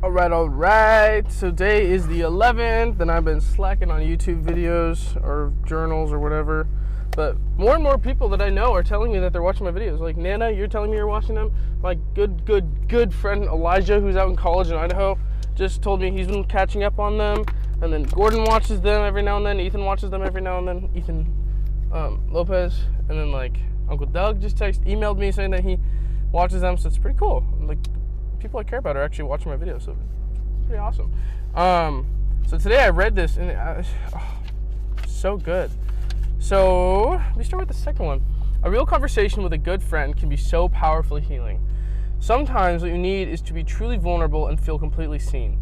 All right. So today is the 11th, and I've been slacking on YouTube videos or journals or whatever. But more and more people that I know are telling me that they're watching my videos. Like Nana, you're telling me you're watching them. My good friend Elijah, who's out in college in Idaho, just told me he's been catching up on them. And then Gordon watches them every now and then. Ethan watches them every now and then. Ethan Lopez, and then like Uncle Doug just emailed me saying that he watches them. So it's pretty cool. Like, people I care about are actually watching my videos, so it's pretty awesome. So today I read this, and so good. So let me start with the second one. A real conversation with a good friend can be so powerfully healing. Sometimes what you need is to be truly vulnerable and feel completely seen.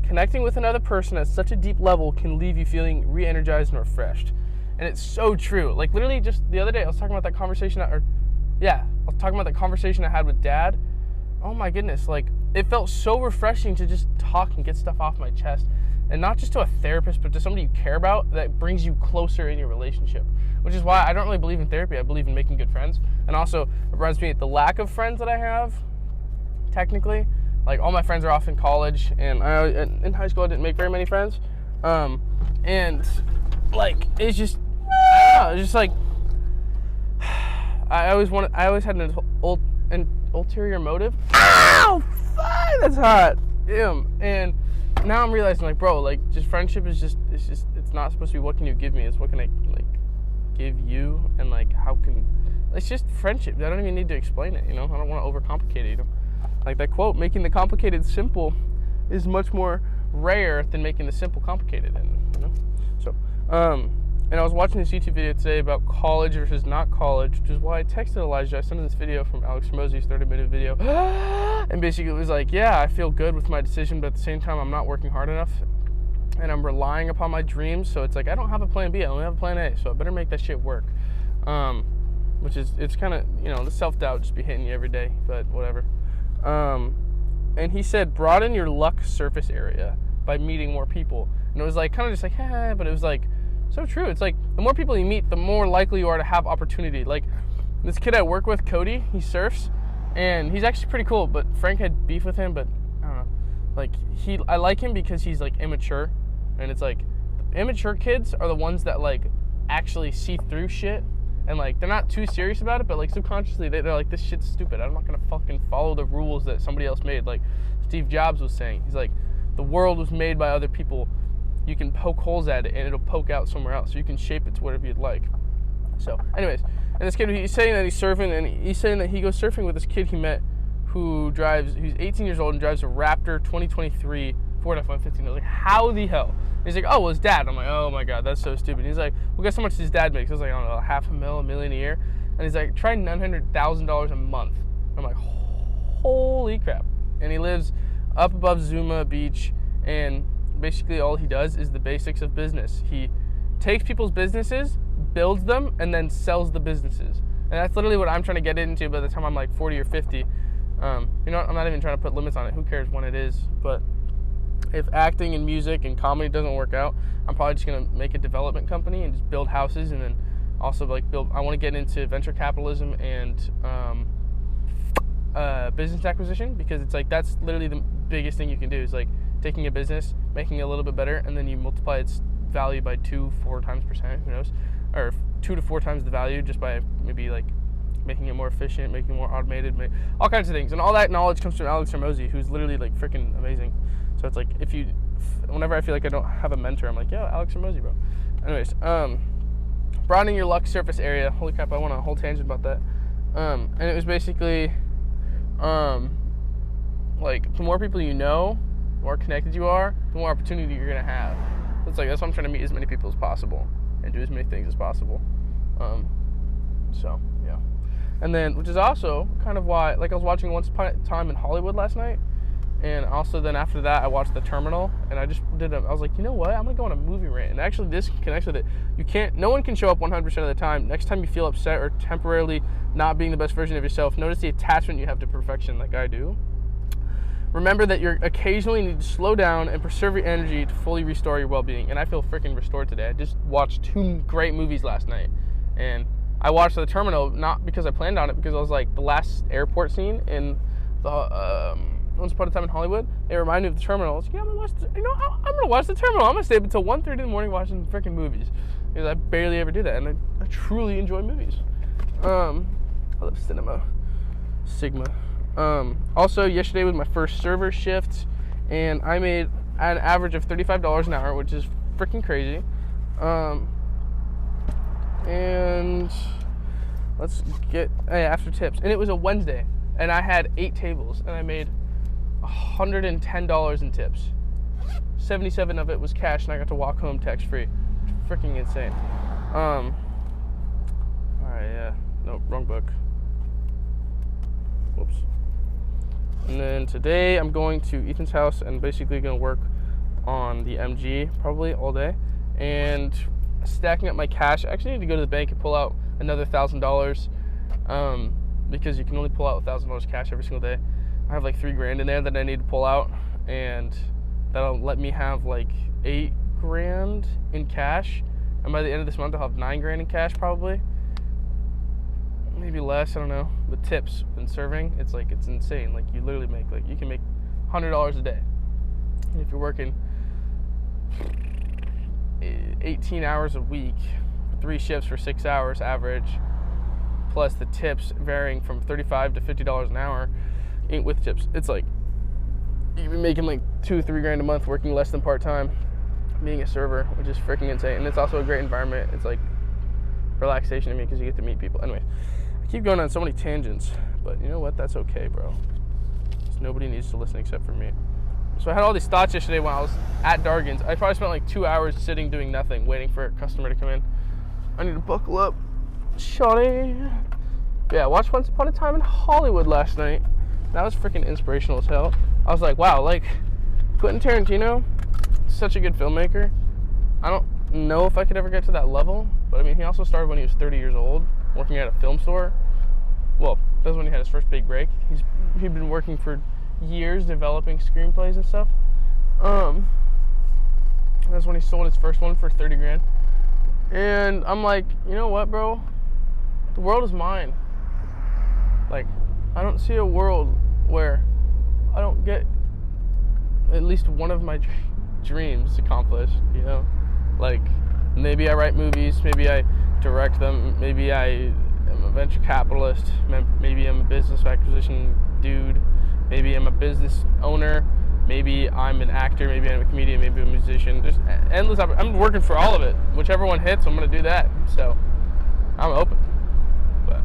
Connecting with another person at such a deep level can leave you feeling re-energized and refreshed. And it's so true. Like, literally just the other day I was talking about that conversation, I was talking about the conversation I had with Dad. Oh my goodness, like, it felt so refreshing to just talk and get stuff off my chest. And not just to a therapist, but to somebody you care about that brings you closer in your relationship. Which is why I don't really believe in therapy. I believe in making good friends. And also, it reminds me of the lack of friends that I have, technically. Like, all my friends are off in college, and in high school I didn't make very many friends. And, like, it's just, I don't know, it's just like, I always had an ulterior motive. Ow! Fuck, that's hot. Damn. And now I'm realizing, like, bro, like, just friendship is it's not supposed to be what can you give me, it's what can I, like, give you, and, like, it's just friendship. I don't even need to explain it, you know? I don't want to overcomplicate it, you know? Like that quote, making the complicated simple is much more rare than making the simple complicated, and, you know? So, and I was watching this YouTube video today about college versus not college, which is why I texted Elijah. I sent him this video from Alex Hormozi's 30-minute video. And basically it was like, yeah, I feel good with my decision, but at the same time, I'm not working hard enough. And I'm relying upon my dreams. So it's like, I don't have a plan B. I only have a plan A. So I better make that shit work. Which is, it's kind of, you know, the self-doubt just be hitting you every day, but whatever. And he said, broaden your luck surface area by meeting more people. And it was like, kind of just like, but it was like, so true. It's like, the more people you meet, the more likely you are to have opportunity. Like, this kid I work with, Cody, he surfs, and he's actually pretty cool, but Frank had beef with him, but I don't know. Like, I like him because he's, like, immature, and it's like, immature kids are the ones that, like, actually see through shit, and, like, they're not too serious about it, but, like, subconsciously, they're like, this shit's stupid. I'm not gonna fucking follow the rules that somebody else made. Like Steve Jobs was saying. He's like, the world was made by other people. You can poke holes at it and it'll poke out somewhere else. So you can shape it to whatever you'd like. So anyways, and this kid, he's saying that he's surfing, and he's saying that he goes surfing with this kid he met who's 18 years old and drives a Raptor 2023 Ford F-150. I was like, how the hell? And he's like, oh, well, his dad. I'm like, oh my God, that's so stupid. He's like, well, guess how much his dad makes? I was like, I don't know, $500,000, $1 million a year. And he's like, try $900,000 a month. I'm like, holy crap. And he lives up above Zuma Beach, and basically all he does is the basics of business. He takes people's businesses, builds them, and then sells the businesses. And that's literally what I'm trying to get into by the time I'm like 40 or 50. You know, I'm not even trying to put limits on it. Who cares when it is? But if acting and music and comedy doesn't work out, I'm probably just going to make a development company and just build houses, and then also like I want to get into venture capitalism and business acquisition, because it's like, that's literally the biggest thing you can do, is like taking a business, making it a little bit better, and then you multiply its value by 2-4 times %, who knows, or 2 to 4 times the value, just by maybe like making it more efficient, making it more automated, all kinds of things. And all that knowledge comes from Alex Hormozi, who's literally like freaking amazing. So it's like, whenever I feel like I don't have a mentor, I'm like, yo, Alex Hormozi, bro. Anyways, broadening your luck surface area. Holy crap, I went on a whole tangent about that. And it was basically, like, the more people you know, the more connected you are, the more opportunity you're gonna have. It's like, that's why I'm trying to meet as many people as possible and do as many things as possible. So yeah. And then, which is also kind of why, like, I was watching Once Upon a Time in Hollywood last night, and also then after that I watched The Terminal, and I was like, you know what, I'm gonna go on a movie rant. And actually this connects with it. No one can show up 100% of the time. Next time you feel upset or temporarily not being the best version of yourself, notice the attachment you have to perfection, like I do. Remember that you occasionally need to slow down and preserve your energy to fully restore your well-being. And I feel freaking restored today. I just watched 2 great movies last night, and I watched The Terminal not because I planned on it, because I was like, the last airport scene in the Once Upon a Time in Hollywood. It reminded me of The Terminal. I was like, yeah, I'm gonna watch The Terminal. I'm gonna stay up until 1:30 in the morning watching freaking movies, because I barely ever do that, and I truly enjoy movies. I love cinema. Sigma. Also, yesterday was my first server shift, and I made an average of $35 an hour, which is freaking crazy. And let's get after tips. And it was a Wednesday, and I had 8 tables, and I made $110 in tips. 77 of it was cash, and I got to walk home tax free. Freaking insane. All right, yeah. No, wrong book. Whoops. And then today I'm going to Ethan's house and basically going to work on the MG probably all day and stacking up my cash. I actually need to go to the bank and pull out another $1,000 because you can only pull out $1,000 cash every single day. I have like $3,000 in there that I need to pull out, and that'll let me have like $8,000 in cash. And by the end of this month, I'll have $9,000 in cash probably. Maybe less, I don't know. With tips and serving, it's insane. Like you literally make you can make $100 a day. And if you're working 18 hours a week, 3 shifts for 6 hours average, plus the tips varying from $35 to $50 an hour, ain't with tips. It's like you'd be making like $2-3 a month working less than part-time being a server, which is freaking insane. And it's also a great environment. It's like relaxation to me because you get to meet people. Anyway, I keep going on so many tangents, but you know what? That's okay, bro. Because nobody needs to listen except for me. So I had all these thoughts yesterday when I was at Dargan's. I probably spent like 2 hours sitting doing nothing, waiting for a customer to come in. I need to buckle up. Shawty. Yeah, I watched Once Upon a Time in Hollywood last night. That was freaking inspirational as hell. I was like, wow, like Quentin Tarantino, such a good filmmaker. I don't know if I could ever get to that level, but I mean, he also started when he was 30 years old, working at a film store. Well, that was when he had his first big break. He'd been working for years developing screenplays and stuff. That's when he sold his first one for $30,000. And I'm like, you know what, bro? The world is mine. Like, I don't see a world where I don't get at least one of my dreams accomplished, you know? Like, maybe I write movies, maybe I direct them, maybe I am a venture capitalist, maybe I'm a business acquisition dude, maybe I'm a business owner, maybe I'm an actor, maybe I'm a comedian, maybe I'm a musician. There's endless I'm working for all of it. Whichever one hits, I'm going to do that. So, I'm open. But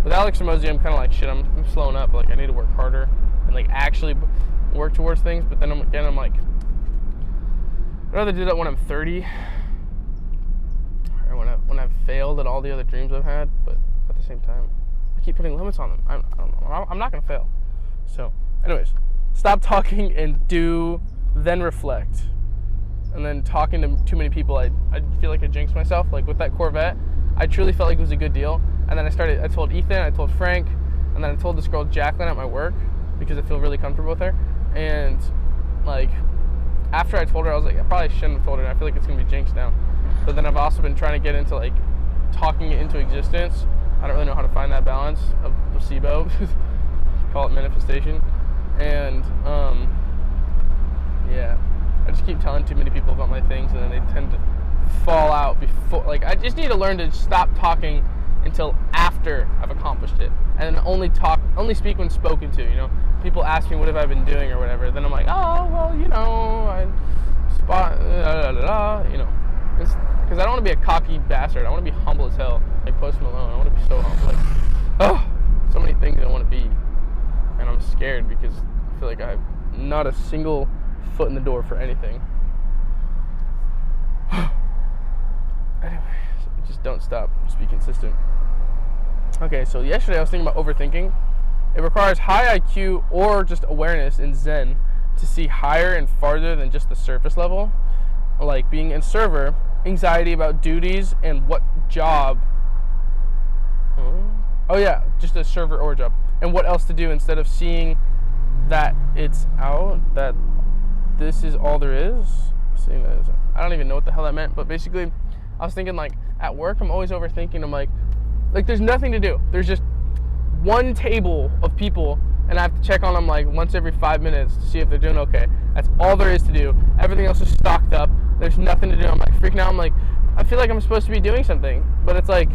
with Alex Hormozi, I'm kind of like, shit, I'm slowing up. Like, I need to work harder and, like, actually work towards things. But then I'm like, I'd rather do that when I'm 30 or when I've failed at all the other dreams I've had. But at the same time, I keep putting limits on them. I'm not going to fail. So, anyways, stop talking and do, then reflect. And then talking to too many people, I feel like I jinxed myself. Like with that Corvette, I truly felt like it was a good deal. And then I told Ethan, I told Frank, and then I told this girl Jacqueline at my work because I feel really comfortable with her. And like, after I told her, I was like, I probably shouldn't have told her. I feel like it's going to be jinxed now. But then I've also been trying to get into like talking it into existence. I don't really know how to find that balance of placebo. Call it manifestation. And yeah, I just keep telling too many people about my things, and then they tend to fall out before. Like, I just need to learn to stop talking until after I've accomplished it, and then only speak when spoken to. You know, people ask me what have I been doing or whatever, then I'm like, oh well, you know, I spot you know, because I don't want to be a cocky bastard. I want to be humble as hell, like Post Malone. I want to be so humble, like, oh, so many things I want to be. And I'm scared because I feel like I have not a single foot in the door for anything. Anyways, just don't stop. Just be consistent. Okay, so yesterday I was thinking about overthinking. It requires high IQ or just awareness in Zen to see higher and farther than just the surface level. Like being a server, anxiety about duties and what job. Oh yeah, just a server or job. And what else to do instead of seeing that it's out, that this is all there is. Seeing that I don't even know what the hell that meant, but basically I was thinking like at work I'm always overthinking. I'm like there's nothing to do. There's just one table of people and I have to check on them like once every 5 minutes to see if they're doing okay. That's all there is to do. Everything else is stocked up. There's nothing to do. I'm like freaking out. I'm like, I feel like I'm supposed to be doing something, but it's like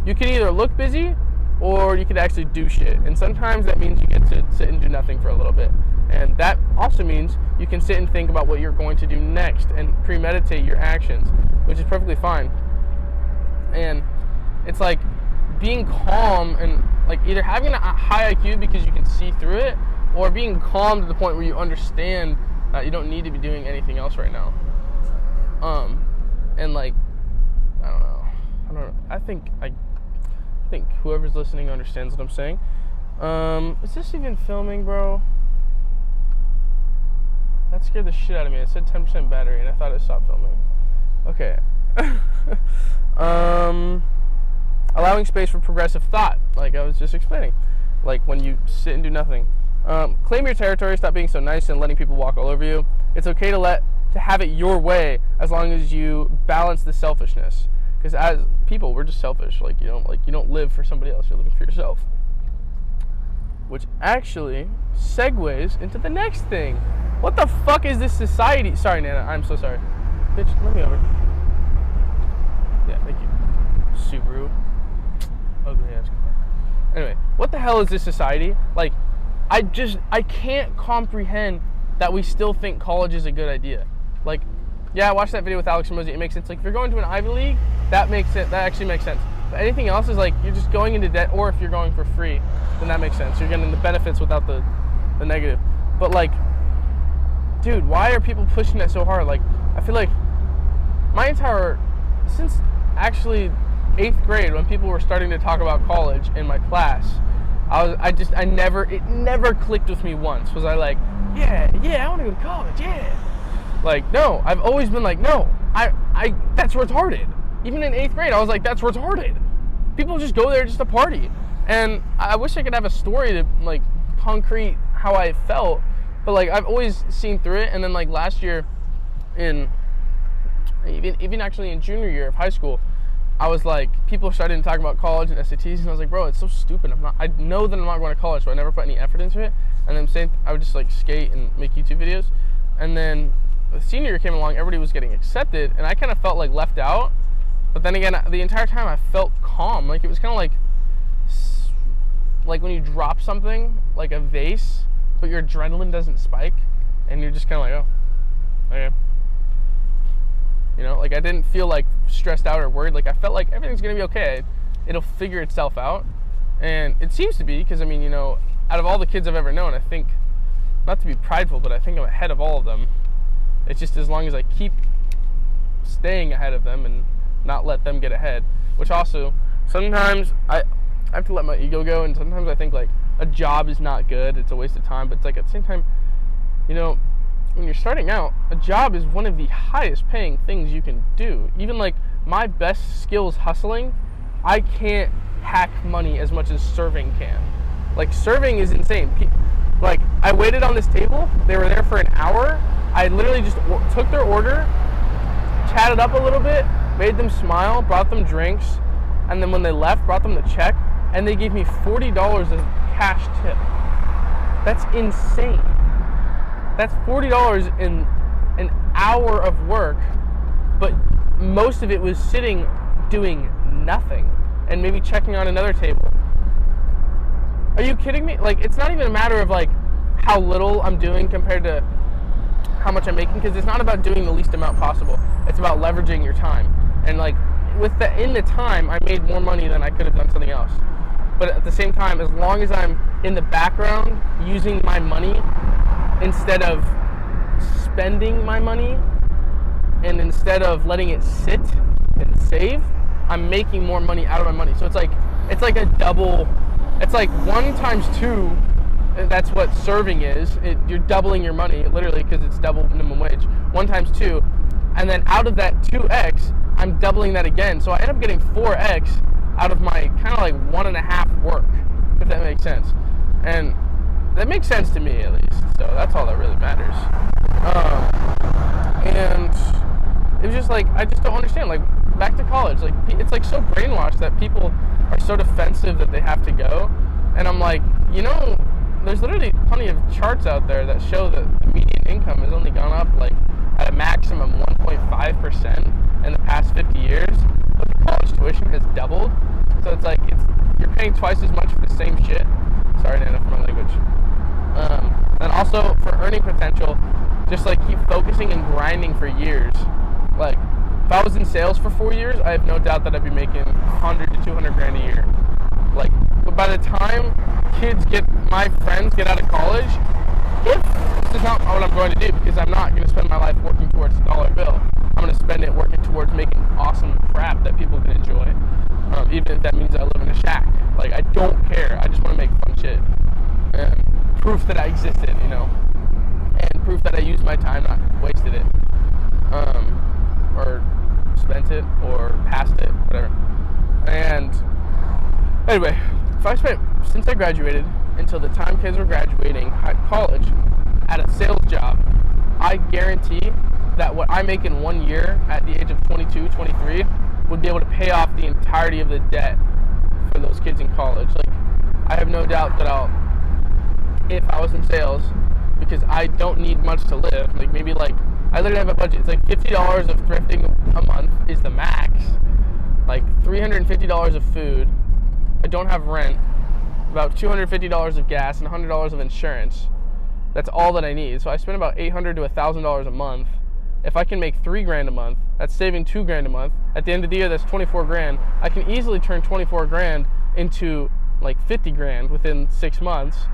you can either look busy or you could actually do shit. And sometimes that means you get to sit and do nothing for a little bit. And that also means you can sit and think about what you're going to do next and premeditate your actions, which is perfectly fine. And it's like being calm and like either having a high IQ because you can see through it, or being calm to the point where you understand that you don't need to be doing anything else right now. And like, I don't know. I think whoever's listening understands what I'm saying. Is this even filming, bro? That scared the shit out of me. It said 10% battery and I thought it stopped filming. Okay. Allowing space for progressive thought, like I was just explaining. Like when you sit and do nothing. Claim your territory, stop being so nice and letting people walk all over you. It's okay to have it your way as long as you balance the selfishness. Because as people, we're just selfish. Like you don't live for somebody else, you're living for yourself. Which actually segues into the next thing. What the fuck is this society? Sorry, Nana, I'm so sorry. Bitch, let me over. Yeah, thank you. Subaru. Ugly ass car. Anyway, what the hell is this society? Like, I can't comprehend that we still think college is a good idea. Like, yeah, I watched that video with Alex Mosey. It makes sense. Like, if you're going to an Ivy League, that makes sense. That actually makes sense. But anything else is like, you're just going into debt, or if you're going for free, then that makes sense. You're getting the benefits without the negative. But like, dude, why are people pushing that so hard? Like, I feel like since actually 8th grade, when people were starting to talk about college in my class, it never clicked with me once. Was I like, yeah, I want to go to college, yeah. Like, no, I've always been like, no, that's retarded. Even in 8th grade, I was like, that's retarded. People just go there just to party. And I wish I could have a story to, like, concrete how I felt. But, like, I've always seen through it. And then, like, last year, even actually in junior year of high school, I was like, people started to talk about college and SATs, and I was like, bro, it's so stupid. I know that I'm not going to college, so I never put any effort into it. And then I would just, like, skate and make YouTube videos. And then the senior year came along, everybody was getting accepted, and I kind of felt, like, left out. But then again, the entire time I felt calm. Like, it was kind of like when you drop something, like a vase, but your adrenaline doesn't spike, and you're just kind of like, oh, okay. You know, like, I didn't feel, like, stressed out or worried. Like, I felt like everything's going to be okay. It'll figure itself out. And it seems to be, because, I mean, you know, out of all the kids I've ever known, I think, not to be prideful, but I think I'm ahead of all of them. It's just as long as I keep staying ahead of them and not let them get ahead. Which also, sometimes I have to let my ego go, and sometimes I think, like, a job is not good. It's a waste of time. But it's like, at the same time, you know, when you're starting out, a job is one of the highest paying things you can do. Even like my best skills hustling, I can't hack money as much as serving can. Like, serving is insane. Like, I waited on this table, they were there for an hour, I literally just took their order, chatted up a little bit, made them smile, brought them drinks, and then when they left, brought them the check, and they gave me $40 of cash tip. That's insane. That's $40 in an hour of work, but most of it was sitting doing nothing and maybe checking on another table. Are you kidding me? Like, it's not even a matter of like how little I'm doing compared to how much I'm making, because it's not about doing the least amount possible. It's about leveraging your time. And like in the time, I made more money than I could have done something else. But at the same time, as long as I'm in the background using my money instead of spending my money, and instead of letting it sit and save, I'm making more money out of my money. So it's like a double. It's like 1 times 2. That's what serving is. You're doubling your money, literally, because it's double minimum wage. 1 times 2, and then out of that 2x, I'm doubling that again. So I end up getting 4x out of my kind of like 1.5 work, if that makes sense. And that makes sense to me, at least. So that's all that really matters. And it was just like, I just don't understand. Like, back to college, like, it's like so brainwashed that people are so defensive that they have to go. And I'm like, you know, there's literally plenty of charts out there that show that the median income has only gone up like at a maximum 1.5% in the past 50 years, but the college tuition has doubled. So it's like you're paying twice as much for the same shit. Sorry, Nana, for my language. And also for earning potential, just like keep focusing and grinding for years. Like if I was in sales for 4 years, I have no doubt that I'd be making 100 to 200 grand a year. Like, but by the time my friends get out of college, this is not what I'm going to do, because I'm not going to spend my life working towards a dollar bill. I'm going to spend it working towards making awesome crap that people can enjoy, even if that means I live in a shack. Like, I don't care. I just want to make fun shit. And proof that I existed, you know, and proof that I used my time, not wasted it, or spent it, or passed it, whatever. And anyway, since I graduated until the time kids were graduating college at a sales job, I guarantee that what I make in 1 year at the age of 22, 23 would be able to pay off the entirety of the debt for those kids in college. Like, I have no doubt that if I was in sales, because I don't need much to live, like maybe like, I literally have a budget, it's like $50 of thrifting a month is the max, like $350 of food, I don't have rent, about $250 of gas, and $100 of insurance. That's all that I need. So I spend about $800 to $1,000 a month. If I can make $3,000 a month, that's saving $2,000 a month. At the end of the year, that's 24 grand. I can easily turn 24 grand into like 50 grand within 6 months.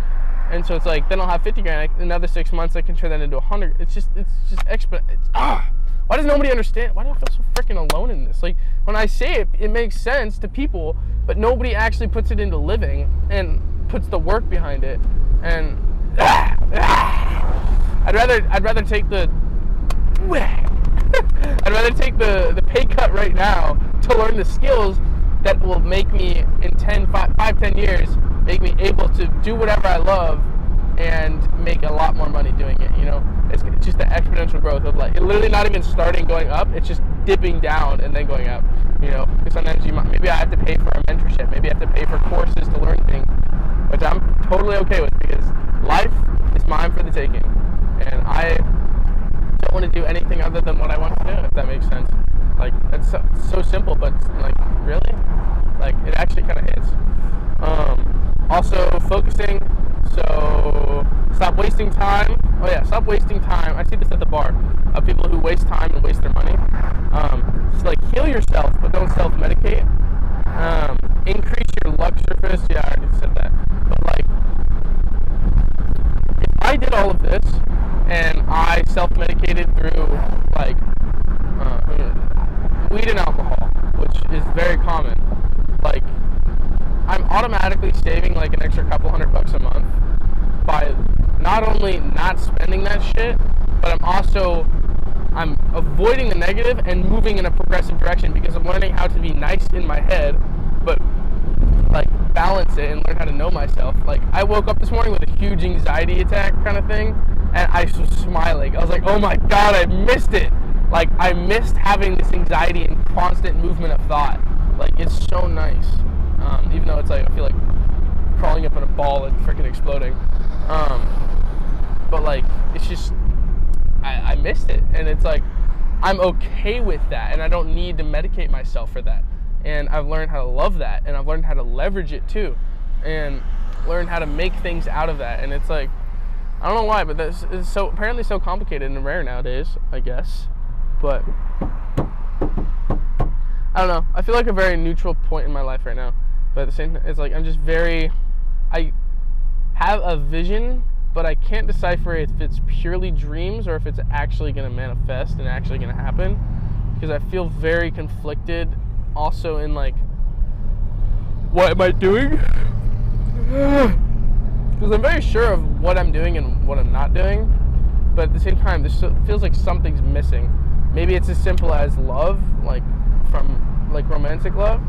And so it's like, then I'll have 50 grand. Another 6 months, I can turn that into 100. It's just exponential. Why does nobody understand? Why do I feel so freaking alone in this? Like, when I say it, it makes sense to people, but nobody actually puts it into living and puts the work behind it. And I'd rather take the pay cut right now to learn the skills that will make me in 10 years, make me able to do whatever I love and make a lot more money doing it, you know? It's just the exponential growth of like, it literally not even starting going up, it's just dipping down and then going up, you know? Because sometimes maybe I have to pay for a mentorship, maybe I have to pay for courses to learn things, which I'm totally okay with, because life is mine for the taking, and I don't want to do anything other than what I want to do, if that makes sense. Like, it's so simple, but like, really? Like, it actually kind of hits. Also, focusing, so stop wasting time. Oh yeah, stop wasting time. I see this at the bar, of people who waste time and waste their money. Just like, heal yourself, but don't self-medicate. Increase your lux surface. Yeah, I already said that. But like, if I did all of this and I self-medicated through like weed and alcohol, which is very common, like, I'm automatically saving like an extra couple $100 a month by not only not spending that shit, but I'm avoiding the negative and moving in a progressive direction, because I'm learning how to be nice in my head, but like balance it and learn how to know myself. Like, I woke up this morning with a huge anxiety attack kind of thing, and I was smiling. I was like, oh my god, I missed it. Like, I missed having this anxiety and constant movement of thought. Like, it's so nice. Even though it's like, I feel like crawling up in a ball and freaking exploding. But like, it's just, I missed it. And it's like, I'm okay with that, and I don't need to medicate myself for that. And I've learned how to love that, and I've learned how to leverage it too, and learn how to make things out of that. And it's like, I don't know why, but this is so apparently so complicated and rare nowadays, I guess. But I don't know. I feel like a very neutral point in my life right now. But at the same time, it's like, I'm just I have a vision, but I can't decipher if it's purely dreams or if it's actually going to manifest and actually going to happen. Because I feel very conflicted also in like, what am I doing? Because I'm very sure of what I'm doing and what I'm not doing. But at the same time, this feels like something's missing. Maybe it's as simple as love, like from like romantic love,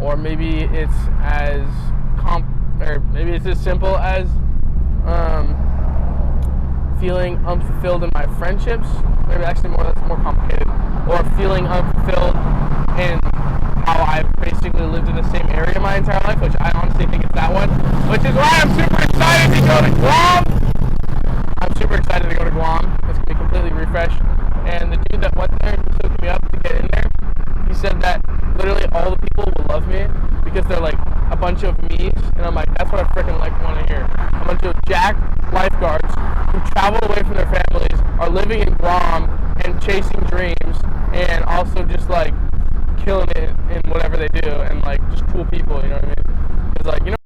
or maybe it's as maybe it's as simple as feeling unfulfilled in my friendships. Maybe actually that's more complicated. Or feeling unfulfilled in how I've basically lived in the same area my entire life, which I honestly think it's that one, which is why I'm super excited to go to Guam. I'm super excited to go to Guam. It's going to be completely refreshed. And the dude that went there took me up to get in there. He said that literally all the people will love me because they're like a bunch of me's, and I'm like, that's what I freaking like want to hear. A bunch of jack lifeguards who travel away from their families, are living in Guam and chasing dreams, and also just like killing it in whatever they do, and like just cool people, you know what I mean? It's like, you know